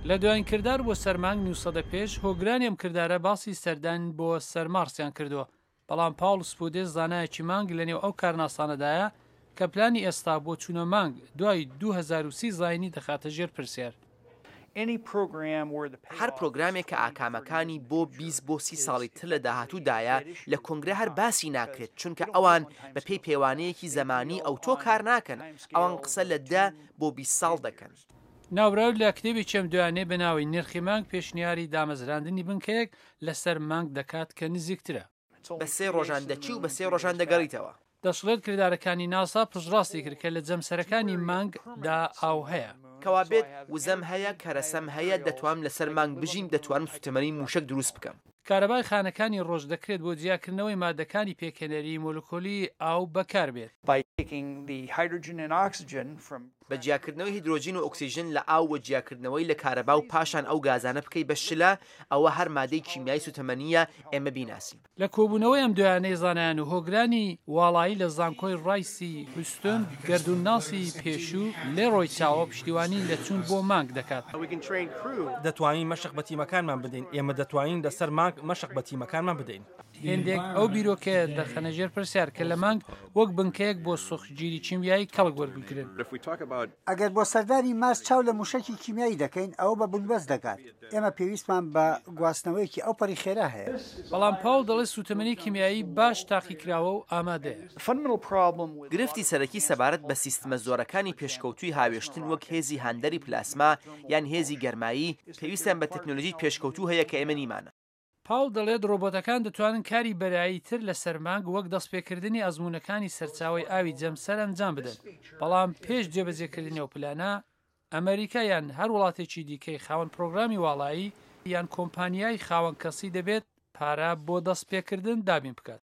لە دوایین کردار بۆ سەرمانگ 900 پێش هۆگرانی ئەم کردارە باسی سەردان بۆ سەرمارسیان کردووە بەڵام پاول سپودێ زانایەکی مانگ لەنێو ئەو کارناسانەدایە کە پلانی ئێستا بۆ چوونە مانگ دوای 2030 زاینی دەخاتە ژێر پرسیار. هەر پرۆگرامێک کە ئاکامەکانی بۆ 20 بۆ 30 ساڵی تر لە داهاتوودایە لە کۆنگرە هەر باسی ناکرێت چونکە ئەوان بە پێی پێوانەیەکی زەمانی ئەو تۆ کار ناکەن ئەوان قسە لە 10 بۆ 20 ساڵ دەکەن. ناوراود لە کتێبی چەم دوانێ بەناوی نرخی مانگ پێشنیاری دامەزراندنی بنکەیەک لەسەر مانگ دەکات کە نزیکترە. بە 3 ڕۆژان دەچی و بە 3 ڕۆژان دەگەڕیتەوە. دەشڵێت کردارەکانی ناسا پشڕاستی کرد کە لە جەمسەرەکانی مانگدا ئاو هەیە. کەوا بێت وزەم هەیە کەرەسەم هەیە دەتوانم لەسەر مانگ بژیم دەتوانم سوتەمەنی موشک دروست بکەم. کارەبای خانەکانی ڕۆژ دەکرێت بۆ جیاکردنەوەی مادەکانی پێکەنەری مۆلکۆلی ئاو بەکار بێت. بە جیاکردنەوەی هیدرۆژین و ئۆکسیژن لە ئاو و جیاکردنەوەی لە کارەبا و پاشان ئەو گازانە بکەی بە شلە ئەوە هەر مادەی کیمیایی سوتەمەنیە ئێمە بیناسیین. لە کۆبوونەوەی ئەم دویانەی زانایان و هۆگرانی واڵایی لە زانکۆی ڕایسی هوستون گەردوونناسی پێشوو لێ ڕۆی چاوە پشتیوانی لە چوون بۆ مانگ دەکات. دەتوانین مەشق بە تیمەکانمان بدەین ئێمە دەتوانین لەسەر مانگ مەشق بە تیمەکانمان بدەین. هێندێک ئەو بیرۆکەیە دەخەنە ژێر پرسیار کە لە مانگ وەک بنکەیەک بۆ سوختگیری کیمیایی کەڵک وەربگرن. ئەگەر بۆ سەردانی ماس چاو لە موشکی کیمیایی دەکەین ئەوە بە بنبەست دەکات ئێمە پێویستمان بە گواستنەوەیەکی ئەو پەری خێرا هەیە. بەڵام پاول دەڵێ سوتەمەنی کیمیایی باش تاقیکراوە و ئامادەیە. گرفتی سەرەکی سەبارەت بە سیستمە زۆرەکانی پێشکەوتوی هاوێشتن وەک هێزی هاندەری پلاسما یان هێزی گەرمایی پێویستیان بە تەکنۆلۆژی پێشکەوتوو هەیە کە ئێمە نیمانە. پاول دەڵێت ڕۆبۆتەکان دەتوانن کاری بەرایی تر لە سەرمانگ وەک دەستپێکردنی ئەزمونونەکانی سەرچاوی ئاوی جەمسەر ئەنجام بدەن بەڵام پێش جێبەجێکردنی ئەو پلانە ئەمریکا یان هەر وڵاتێکی دیکەی خاوەن پرۆگرامی واڵایی یان کۆمپانیای خاوەن کەسی دەبێت پارە بۆ دەستپێکردن دابین بکات.